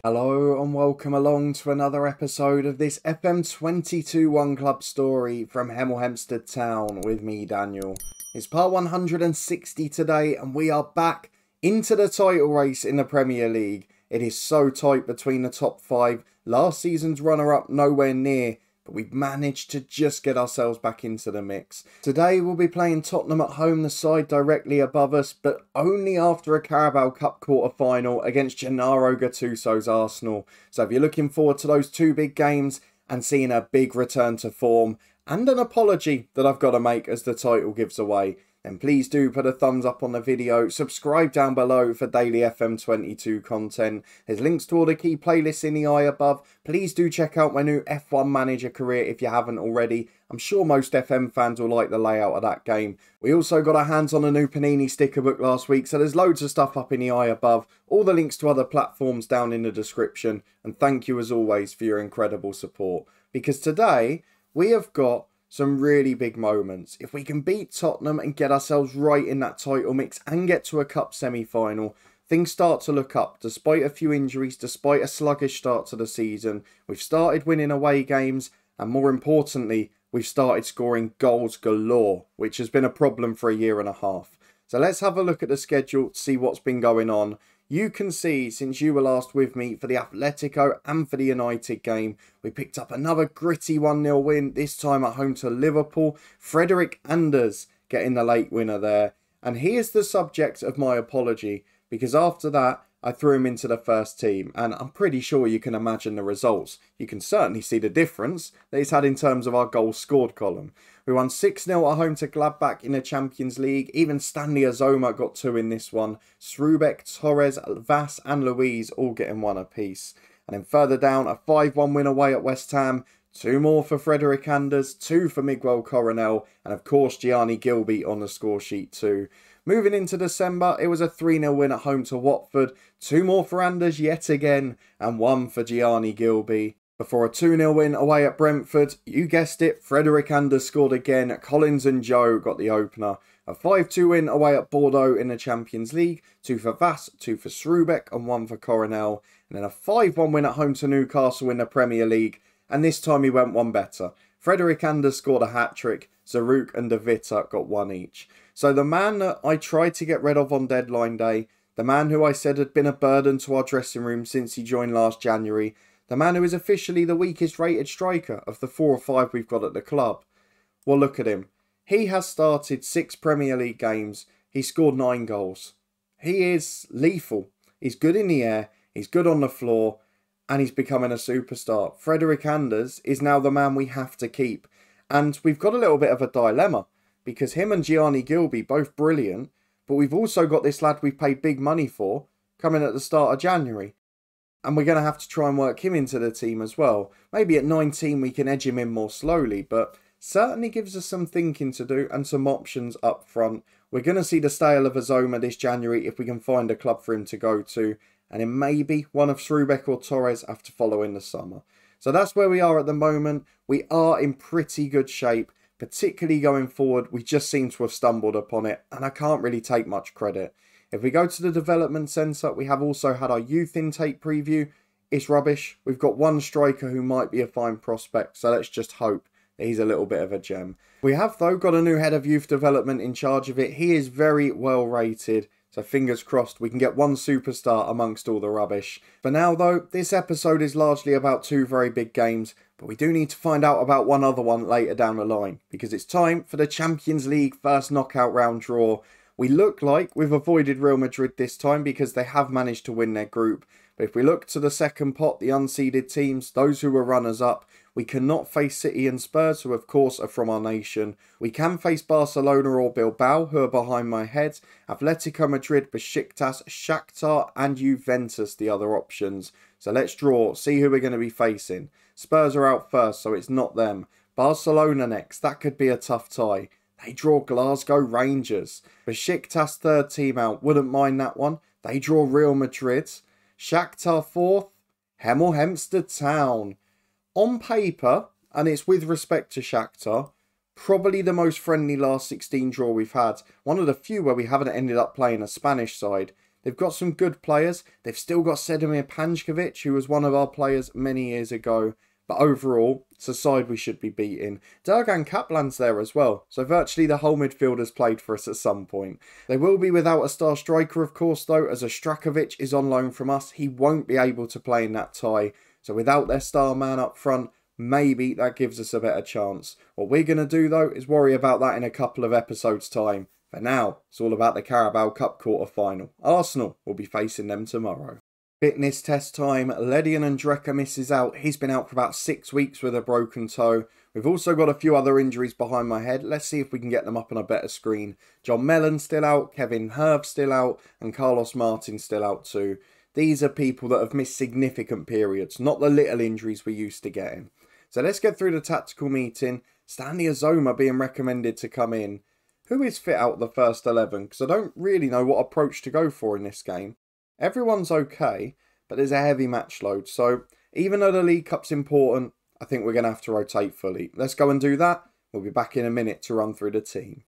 Hello and welcome along to another episode of this FM22 One Club story from Hemel Hempstead Town with me, Daniel. It's part 160 today and we are back into the title race in the Premier League. It is so tight between the top five. Last season's runner-up nowhere near, but we've managed to just get ourselves back into the mix. Today we'll be playing Tottenham at home, the side directly above us, but only after a Carabao Cup quarter-final against Gennaro Gattuso's Arsenal. So if you're looking forward to those two big games and seeing a big return to form, and an apology that I've got to make as the title gives away, then please do put a thumbs up on the video, subscribe down below for daily FM22 content. There's links to all the key playlists in the eye above. Please do check out my new F1 Manager career if you haven't already. I'm sure most FM fans will like the layout of that game. We also got our hands on a new Panini sticker book last week, so there's loads of stuff up in the eye above. All the links to other platforms down in the description. And thank you as always for your incredible support. Because today we have got some really big moments. If we can beat Tottenham and get ourselves right in that title mix and get to a cup semi-final, things start to look up. Despite a few injuries, despite a sluggish start to the season, we've started winning away games, and more importantly, we've started scoring goals galore, which has been a problem for a year and a half. So let's have a look at the schedule to see what's been going on. You can see, since you were last with me for the Atletico and for the United game, we picked up another gritty 1-0 win, this time at home to Liverpool. Frederik Anders getting the late winner there. And he is the subject of my apology, because after that, I threw him into the first team, and I'm pretty sure you can imagine the results. You can certainly see the difference that it's had in terms of our goals scored column. We won 6-0 at home to Gladbach in the Champions League. Even Stanley Azoma got 2 in this one. Srubek, Torres, Vass and Louise all getting 1 apiece. And then further down, a 5-1 win away at West Ham. 2 more for Frederik Anders, 2 for Miguel Coronel, and of course Gianni Gilby on the score sheet too. Moving into December, it was a 3-0 win at home to Watford, 2 more for Anders yet again, and 1 for Gianni Gilby. Before a 2-0 win away at Brentford, you guessed it, Frederik Anders scored again, Collins and Joe got the opener. A 5-2 win away at Bordeaux in the Champions League, 2 for Vass, 2 for Srubek and 1 for Coronel. And then a 5-1 win at home to Newcastle in the Premier League, and this time he went one better. Frederik Anders scored a hat-trick, Zaruk and De Vita got 1 each. So the man that I tried to get rid of on deadline day, the man who I said had been a burden to our dressing room since he joined last January, the man who is officially the weakest rated striker of the 4 or 5 we've got at the club. Well, look at him. He has started 6 Premier League games. He scored 9 goals. He is lethal. He's good in the air. He's good on the floor. And he's becoming a superstar. Frederik Anders is now the man we have to keep. And we've got a little bit of a dilemma, because him and Gianni Gilby, both brilliant, but we've also got this lad we paid big money for coming at the start of January. And we're going to have to try and work him into the team as well. Maybe at 19 we can edge him in more slowly, but certainly gives us some thinking to do and some options up front. We're going to see the sale of Azoma this January if we can find a club for him to go to. And then maybe one of Srubek or Torres have to follow in the summer. So that's where we are at the moment. We are in pretty good shape, particularly going forward. We just seem to have stumbled upon it, and I can't really take much credit. If we go to the development centre, we have also had our youth intake preview. It's rubbish. We've got one striker who might be a fine prospect, so let's just hope that he's a little bit of a gem. We have, though, got a new head of youth development in charge of it. He is very well rated. So fingers crossed we can get one superstar amongst all the rubbish. For now though, this episode is largely about 2 very big games, but we do need to find out about one other one later down the line, because it's time for the Champions League first knockout round draw. We look like we've avoided Real Madrid this time because they have managed to win their group. But if we look to the second pot, the unseeded teams, those who were runners up, we cannot face City and Spurs, who of course are from our nation. We can face Barcelona or Bilbao, who are behind my head. Atletico Madrid, Besiktas, Shakhtar and Juventus, the other options. So let's draw, see who we're going to be facing. Spurs are out first, so it's not them. Barcelona next, that could be a tough tie. They draw Glasgow Rangers. Besiktas third team out, wouldn't mind that one. They draw Real Madrid. Shakhtar fourth, Hemel Hempstead Town. On paper, and it's with respect to Shakhtar, probably the most friendly last 16 draw we've had. One of the few where we haven't ended up playing a Spanish side. They've got some good players. They've still got Sedimir Panjkovic, who was one of our players many years ago. But overall, it's a side we should be beating. Durgan Kaplan's there as well, so virtually the whole midfield has played for us at some point. They will be without a star striker, of course, though, as Ostrakovic is on loan from us. He won't be able to play in that tie. So without their star man up front, maybe that gives us a better chance. What we're going to do, though, is worry about that in a couple of episodes' time. For now, it's all about the Carabao Cup quarter-final. Arsenal will be facing them tomorrow. Fitness test time. Ledian and Drecker misses out. He's been out for about 6 weeks with a broken toe. We've also got a few other injuries behind my head. Let's see if we can get them up on a better screen. John Mellon still out, Kevin Herb still out, and Carlos Martin still out too. These are people that have missed significant periods, not the little injuries we're used to getting. So let's get through the tactical meeting. Stanley Azoma being recommended to come in. Who is fit out of the first 11? Because I don't really know what approach to go for in this game. Everyone's okay, but there's a heavy match load. So even though the League Cup's important, I think we're going to have to rotate fully. Let's go and do that. We'll be back in a minute to run through the team.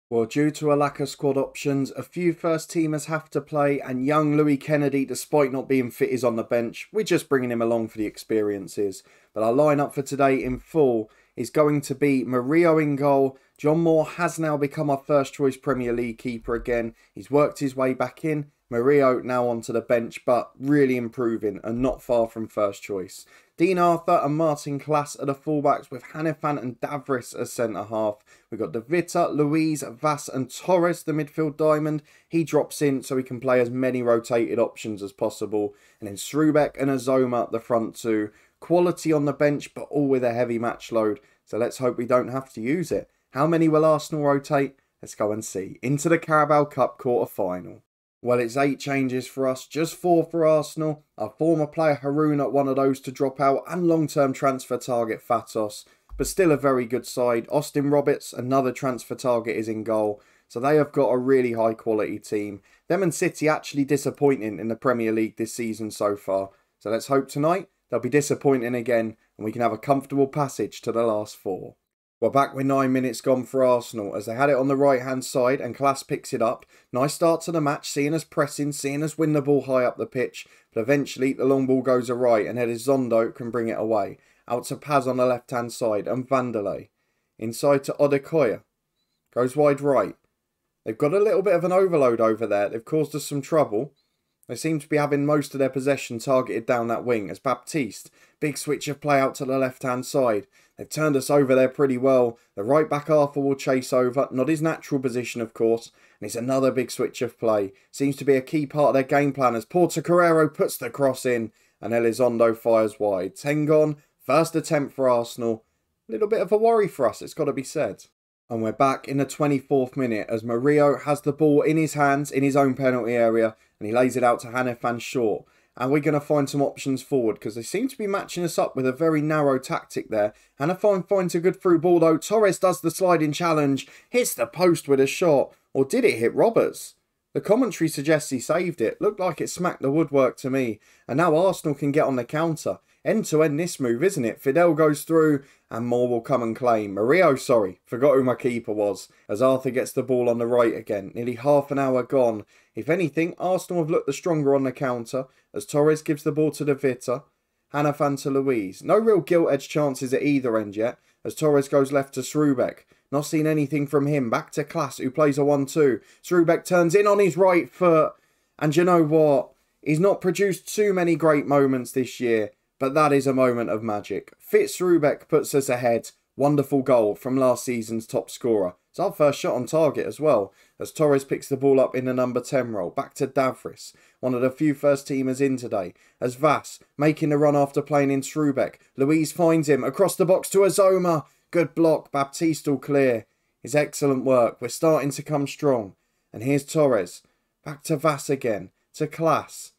Well, due to a lack of squad options, a few first teamers have to play, and young Louis Kennedy, despite not being fit, is on the bench. We're just bringing him along for the experiences. But our lineup for today in full is going to be Murillo in goal. John Moore has now become our first choice Premier League keeper again. He's worked his way back in. Murillo now onto the bench, but really improving and not far from first choice. Dean Arthur and Martin Klaas are the fullbacks, with Hannifan and Davris as centre-half. We've got De Vita, Luiz, Vass and Torres, the midfield diamond. He drops in so he can play as many rotated options as possible. And then Srubek and Azoma, the front two. Quality on the bench, but all with a heavy match load. So let's hope we don't have to use it. How many will Arsenal rotate? Let's go and see. Into the Carabao Cup quarter-final. Well, it's 8 changes for us, just 4 for Arsenal. Our former player Haruna, one of those to drop out, and long-term transfer target Fatos. But still a very good side. Austin Roberts, another transfer target, is in goal. So they have got a really high-quality team. Them and City actually disappointing in the Premier League this season so far. So let's hope tonight they'll be disappointing again, and we can have a comfortable passage to the last 4. We're back with 9 minutes gone for Arsenal as they had it on the right hand side and Klaas picks it up. Nice start to the match, seeing us pressing, seeing us win the ball high up the pitch. But eventually the long ball goes awry and Elizondo can bring it away. Out to Paz on the left hand side and Vanderlei. Inside to Odekoya. Goes wide right. They've got a little bit of an overload over there. They've caused us some trouble. They seem to be having most of their possession targeted down that wing as Baptiste. Big switch of play out to the left hand side. They've turned us over there pretty well. The right back Arthur will chase over. Not his natural position, of course. And it's another big switch of play. Seems to be a key part of their game plan as Porto Carrero puts the cross in. And Elizondo fires wide. 10 gone. First attempt for Arsenal. A little bit of a worry for us, it's got to be said. And we're back in the 24th minute as Murillo has the ball in his hands in his own penalty area. And he lays it out to Hannifan short. And we're going to find some options forward because they seem to be matching us up with a very narrow tactic there. Hannifan finds a good through ball though. Torres does the sliding challenge. Hits the post with a shot. Or did it hit Roberts? The commentary suggests he saved it. Looked like it smacked the woodwork to me. And now Arsenal can get on the counter. End to end this move, isn't it? Fidel goes through and Moore will come and claim. Murillo, sorry. Forgot who my keeper was. As Arthur gets the ball on the right again. Nearly half an hour gone. If anything, Arsenal have looked the stronger on the counter. As Torres gives the ball to De Vita. Hannifan to Luiz. No real gilt-edged chances at either end yet. As Torres goes left to Srubek. Not seen anything from him. Back to Klaas, who plays a 1-2. Srubek turns in on his right foot. And you know what? He's not produced too many great moments this year. But that is a moment of magic. Fitzrubek puts us ahead. Wonderful goal from last season's top scorer. It's our first shot on target as well. As Torres picks the ball up in the number 10 role. Back to Davris. One of the few first teamers in today. As Vass making the run after playing in Srubek. Luiz finds him across the box to Azoma. Good block. Baptiste all clear. It's excellent work. We're starting to come strong. And here's Torres. Back to Vass again. To Klaas.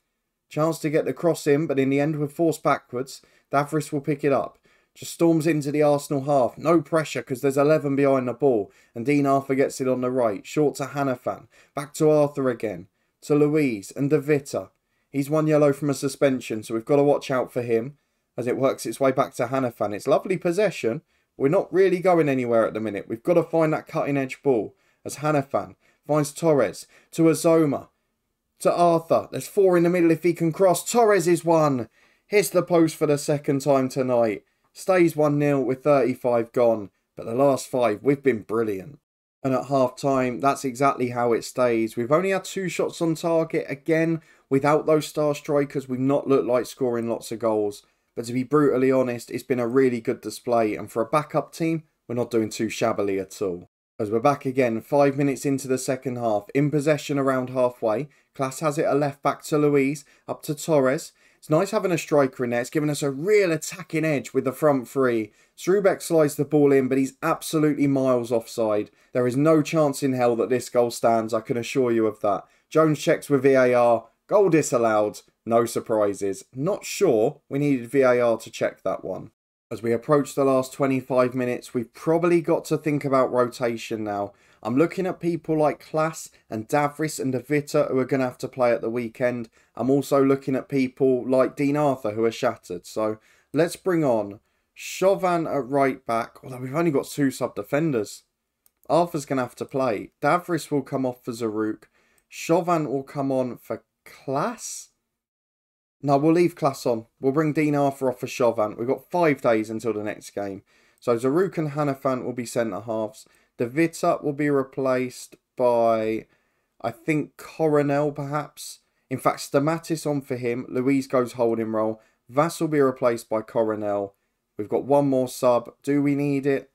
Chance to get the cross in, but in the end we're forced backwards. Davris will pick it up. Just storms into the Arsenal half. No pressure because there's 11 behind the ball. And Dean Arthur gets it on the right. Short to Hannifan. Back to Arthur again. To Luiz and De Vita. He's 1 yellow from a suspension, so we've got to watch out for him as it works its way back to Hannifan. It's lovely possession. We're not really going anywhere at the minute. We've got to find that cutting edge ball. As Hannifan finds Torres to Azoma. to Arthur. There's 4 in the middle if he can cross. Torres is 1. Hits the post for the second time tonight. Stays 1-0 with 35 gone. But the last 5, we've been brilliant. And at half-time, that's exactly how it stays. We've only had 2 shots on target. Again, without those star strikers, we've not looked like scoring lots of goals. But to be brutally honest, it's been a really good display. And for a backup team, we're not doing too shabbily at all. As we're back again, 5 minutes into the second half, in possession around halfway. Class has it a left back to Luis, up to Torres. It's nice having a striker in there. It's given us a real attacking edge with the front 3. Strubeck slides the ball in, but he's absolutely miles offside. There is no chance in hell that this goal stands, I can assure you of that. Jones checks with VAR. Goal disallowed. No surprises. Not sure we needed VAR to check that one. As we approach the last 25 minutes, we've probably got to think about rotation now. I'm looking at people like Klaas and Davris and De Witte who are going to have to play at the weekend. I'm also looking at people like Dean Arthur who are shattered. So let's bring on Chauvin at right back, although we've only got 2 sub-defenders. Arthur's going to have to play. Davris will come off for Zaruk. Chauvin will come on for Klaas. No, we'll leave Klaas on. We'll bring Dean Arthur off for Chauvin. We've got 5 days until the next game. So Zaruk and Hannafan will be centre-halves. De Witte will be replaced by, I think, Coronel perhaps. In fact, Stamatis on for him. Louise goes holding role. Vass will be replaced by Coronel. We've got 1 more sub. Do we need it?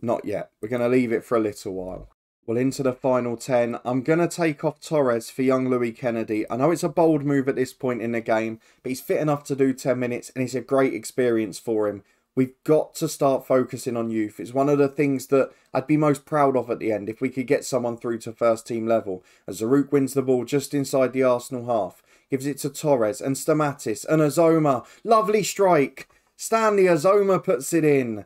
Not yet. We're going to leave it for a little while. Well, into the final 10. I'm going to take off Torres for young Louis Kennedy. I know it's a bold move at this point in the game, but he's fit enough to do 10 minutes and it's a great experience for him. We've got to start focusing on youth. It's one of the things that I'd be most proud of at the end if we could get someone through to first team level. As Zaruk wins the ball just inside the Arsenal half. Gives it to Torres and Stamatis and Azoma. Lovely strike. Stanley Azoma puts it in.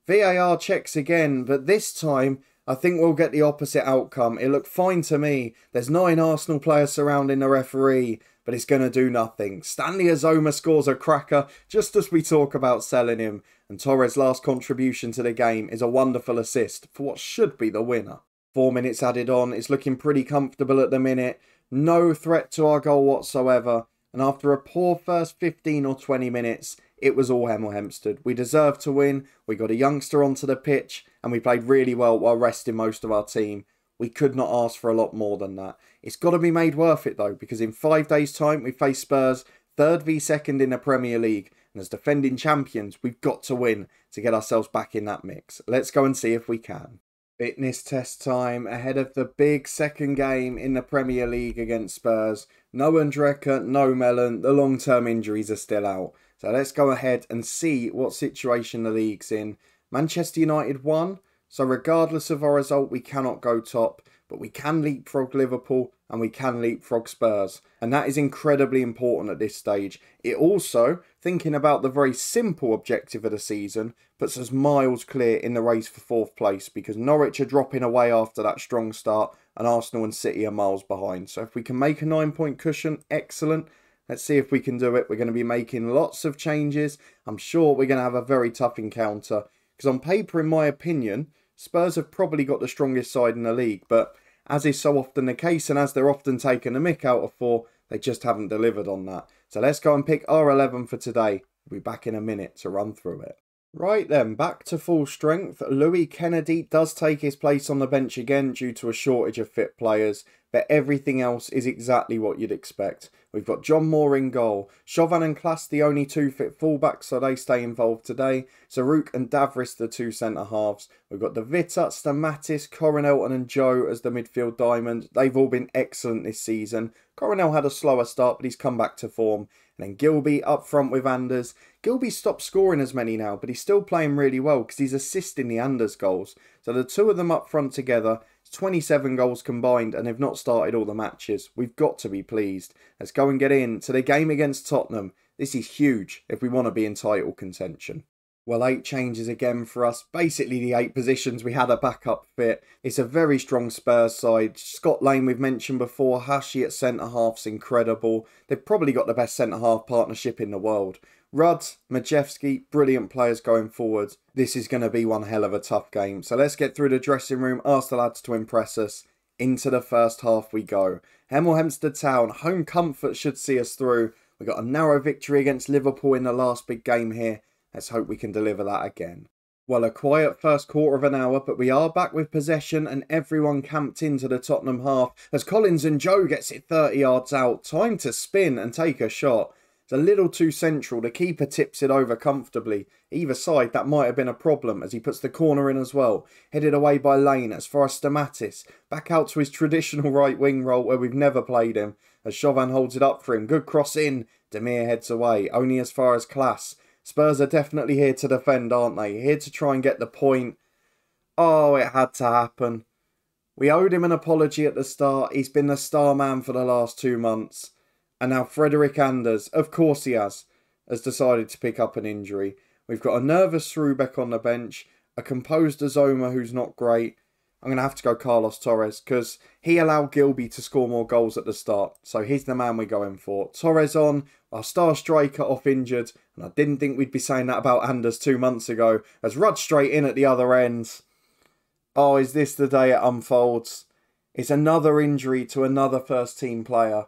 VAR checks again, but this time I think we'll get the opposite outcome. It looked fine to me. There's 9 Arsenal players surrounding the referee, but it's going to do nothing. Stanley Azoma scores a cracker just as we talk about selling him. And Torres' last contribution to the game is a wonderful assist for what should be the winner. 4 minutes added on. It's looking pretty comfortable at the minute. No threat to our goal whatsoever. And after a poor first 15 or 20 minutes, it was all Hemel Hempstead. We deserved to win. We got a youngster onto the pitch and we played really well while resting most of our team. We could not ask for a lot more than that. It's got to be made worth it though, because in 5 days' time we face Spurs, 3rd v 2nd in the Premier League. And as defending champions, we've got to win to get ourselves back in that mix. Let's go and see if we can. Fitness test time ahead of the big second game in the Premier League against Spurs. No Andreka, no Mellon. The long-term injuries are still out. So let's go ahead and see what situation the league's in. Manchester United won. So regardless of our result, we cannot go top. But we can leapfrog Liverpool and we can leapfrog Spurs. And that is incredibly important at this stage. It also, thinking about the very simple objective of the season, puts us miles clear in the race for 4th place. Because Norwich are dropping away after that strong start and Arsenal and City are miles behind. So if we can make a 9-point cushion, excellent. Let's see if we can do it. We're going to be making lots of changes. I'm sure we're going to have a very tough encounter. Because on paper, in my opinion, Spurs have probably got the strongest side in the league. But as is so often the case, and as they're often taking a mick out of 4, they just haven't delivered on that. So let's go and pick our 11 for today. We'll be back in a minute to run through it. Right then, back to full strength. Louis Kennedy does take his place on the bench again due to a shortage of fit players, but everything else is exactly what you'd expect. We've got John Moore in goal. Chauvin and Klaas, the only 2 fit fullbacks, so they stay involved today. Zaruk and Davris, the 2 centre-halves. We've got De Witte, Stamatis, Coronel and Joe as the midfield diamond. They've all been excellent this season. Coronel had a slower start, but he's come back to form. And then Gilby up front with Anders. Gilby stopped scoring as many now, but he's still playing really well because he's assisting the Anders goals. So the 2 of them up front together, 27 goals combined, and they've not started all the matches. We've got to be pleased. Let's go and get in to the game against Tottenham. This is huge if we want to be in title contention. Well, 8 changes again for us. Basically the 8 positions we had a backup fit. It's a very strong Spurs side. Scott Lane we've mentioned before. Hashi at centre-half's incredible. They've probably got the best centre-half partnership in the world. Rudd, Majewski, brilliant players going forward. This is going to be one hell of a tough game. So let's get through the dressing room, ask the lads to impress us. Into the first half we go. Hemel Hempstead Town, home comfort should see us through. We got a narrow victory against Liverpool in the last big game here. Let's hope we can deliver that again. Well, a quiet first quarter of an hour, but we are back with possession and everyone camped into the Tottenham half as Collins and Joe gets it 30 yards out. Time to spin and take a shot. It's a little too central. The keeper tips it over comfortably. Either side, that might have been a problem as he puts the corner in as well. Headed away by Lane as far as Stamatis. Back out to his traditional right wing role where we've never played him. As Chauvin holds it up for him. Good cross in. Demir heads away. Only as far as Class. Spurs are definitely here to defend, aren't they? Here to try and get the point. Oh, it had to happen. We owed him an apology at the start. He's been the star man for the last 2 months. And now Frederick Anders, of course he has decided to pick up an injury. We've got a nervous Srubeck on the bench. A composed Azoma who's not great. I'm going to have to go Carlos Torres because he allowed Gilby to score more goals at the start. So he's the man we're going for. Torres on, our star striker off injured. And I didn't think we'd be saying that about Anders 2 months ago. As Rudd straight in at the other end. Oh, is this the day it unfolds? It's another injury to another first team player.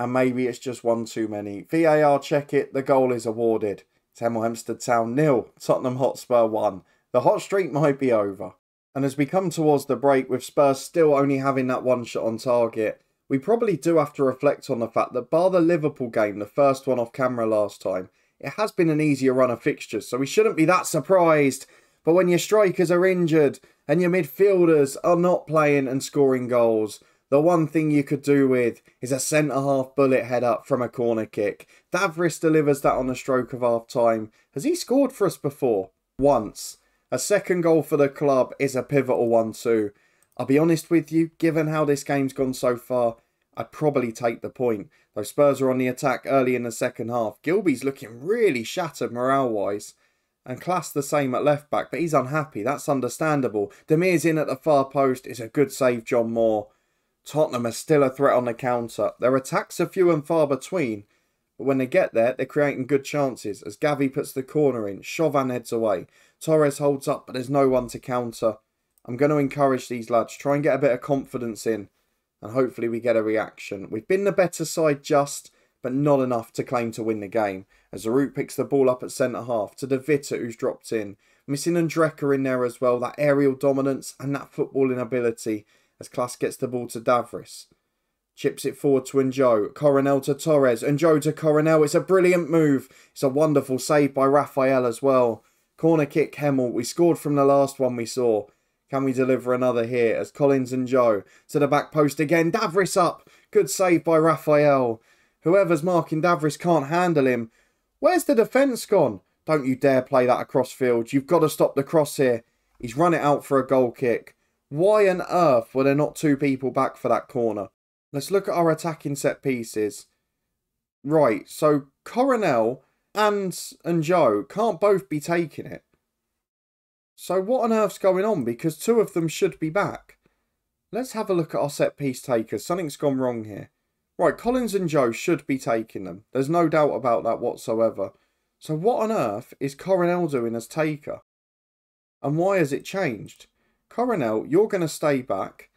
And maybe it's just one too many. VAR check it, the goal is awarded. It's Hemel Hempstead Town 0, Tottenham Hotspur 1. The hot streak might be over. And as we come towards the break, with Spurs still only having that one shot on target, we probably do have to reflect on the fact that bar the Liverpool game, the first one off camera last time, it has been an easier run of fixtures, so we shouldn't be that surprised. But when your strikers are injured and your midfielders are not playing and scoring goals, the one thing you could do with is a centre-half bullet head up from a corner kick. Davris delivers that on the stroke of half-time. Has he scored for us before? Once. A second goal for the club is a pivotal one too. I'll be honest with you, given how this game's gone so far, I'd probably take the point. Though Spurs are on the attack early in the second half. Gilby's looking really shattered morale-wise. And Class the same at left-back, but he's unhappy. That's understandable. Demir's in at the far post. It's a good save, John Moore. Tottenham are still a threat on the counter. Their attacks are few and far between. But when they get there, they're creating good chances. As Gavi puts the corner in, Chauvin heads away. Torres holds up, but there's no one to counter. I'm going to encourage these lads. Try and get a bit of confidence in. And hopefully we get a reaction. We've been the better side just, but not enough to claim to win the game. As Zaruk picks the ball up at centre-half to De Vita, who's dropped in. Missing Andreka in there as well. That aerial dominance and that footballing ability. As Class gets the ball to Davris. Chips it forward to Njo. Coronel to Torres. Njo to Coronel. It's a brilliant move. It's a wonderful save by Raphael as well. Corner kick Hemel. We scored from the last one we saw. Can we deliver another here? As Collins and Joe to the back post again. Davris up. Good save by Raphael. Whoever's marking Davris can't handle him. Where's the defence gone? Don't you dare play that across field. You've got to stop the cross here. He's run it out for a goal kick. Why on earth were there not 2 people back for that corner? Let's look at our attacking set pieces. Right, so Coronel and Joe can't both be taking it. So what on earth's going on? Because 2 of them should be back. Let's have a look at our set piece takers. Something's gone wrong here. Right, Collins and Joe should be taking them. There's no doubt about that whatsoever. So what on earth is Coronel doing as taker? And why has it changed? Coronel, you're going to stay back.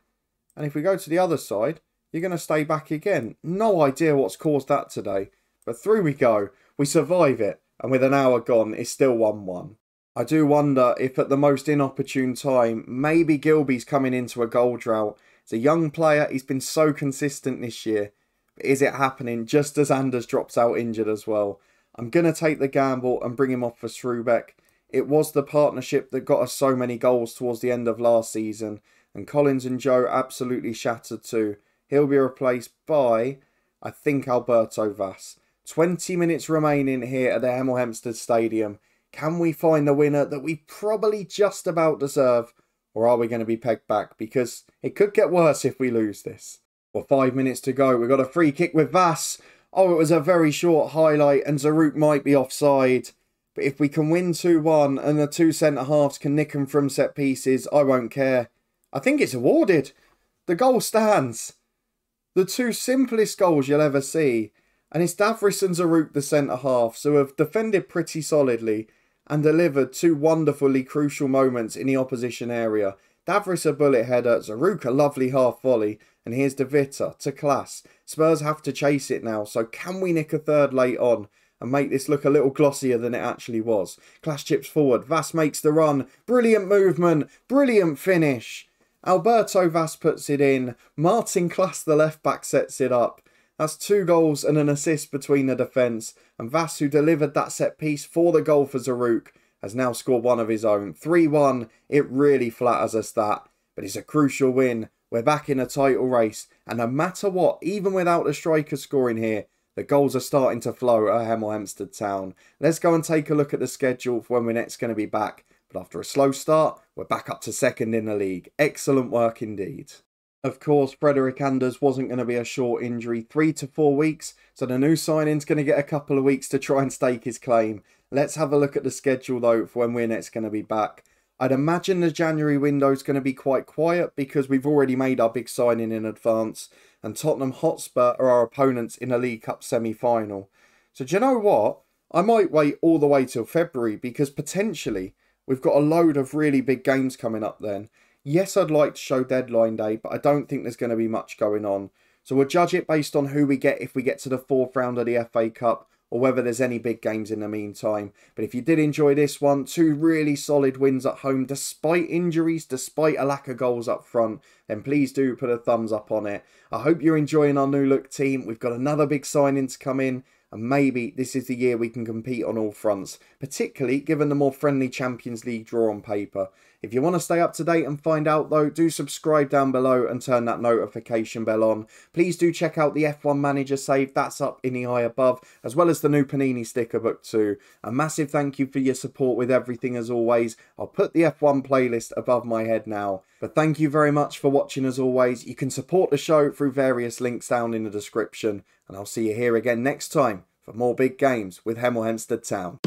And if we go to the other side, you're going to stay back again. No idea what's caused that today. But through we go. We survive it. And with an hour gone, it's still 1-1. I do wonder if at the most inopportune time, maybe Gilby's coming into a goal drought. He's a young player. He's been so consistent this year. But is it happening just as Anders drops out injured as well? I'm going to take the gamble and bring him off for Srubeck. It was the partnership that got us so many goals towards the end of last season. And Collins and Joe absolutely shattered too. He'll be replaced by, I think, Alberto Vaz. 20 minutes remaining here at the Hemel Hempstead Stadium. Can we find the winner that we probably just about deserve? Or are we going to be pegged back? Because it could get worse if we lose this. Well, 5 minutes to go. We've got a free kick with Vaz. Oh, it was a very short highlight and Zaruk might be offside. But if we can win 2-1 and the 2 centre-halves can nick them from set pieces, I won't care. I think it's awarded. The goal stands. The 2 simplest goals you'll ever see. And it's Davris and Zaruk, the centre-halves, who have defended pretty solidly. and delivered two wonderfully crucial moments in the opposition area. Davris a bullet header, Zaruk a lovely half volley, and here's De Vita to Class. Spurs have to chase it now, so can we nick a third late on and make this look a little glossier than it actually was? Class chips forward, Vass makes the run, brilliant movement, brilliant finish. Alberto Vass puts it in, Martin Class the left back sets it up. That's 2 goals and an assist between the defence, and Vass, who delivered that set piece for the goal for Zaruk, has now scored one of his own. 3-1, it really flatters us that, but it's a crucial win. We're back in a title race, and no matter what, even without the striker scoring here, the goals are starting to flow at Hemel Hempstead Town. Let's go and take a look at the schedule for when we're next going to be back, but after a slow start, we're back up to second in the league. Excellent work indeed. Of course, Frederick Anders wasn't going to be a short injury, 3 to 4 weeks, so the new signing's going to get a couple of weeks to try and stake his claim. Let's have a look at the schedule though for when we're next going to be back. I'd imagine the January window is going to be quite quiet because we've already made our big signing in advance, and Tottenham Hotspur are our opponents in a League Cup semi-final. So do you know what? I might wait all the way till February because potentially we've got a load of really big games coming up then. Yes, I'd like to show deadline day, but I don't think there's going to be much going on. So we'll judge it based on who we get if we get to the 4th round of the FA Cup, or whether there's any big games in the meantime. But if you did enjoy this one, 2 really solid wins at home, despite injuries, despite a lack of goals up front, then please do put a thumbs up on it. I hope you're enjoying our new look team. We've got another big signing to come in, and maybe this is the year we can compete on all fronts, particularly given the more friendly Champions League draw on paper. If you want to stay up to date and find out though, do subscribe down below and turn that notification bell on. Please do check out the F1 Manager save, that's up in the eye above, as well as the new Panini sticker book too. A massive thank you for your support with everything as always. I'll put the F1 playlist above my head now. But thank you very much for watching as always. You can support the show through various links down in the description, and I'll see you here again next time for more big games with Hemel Hempstead Town.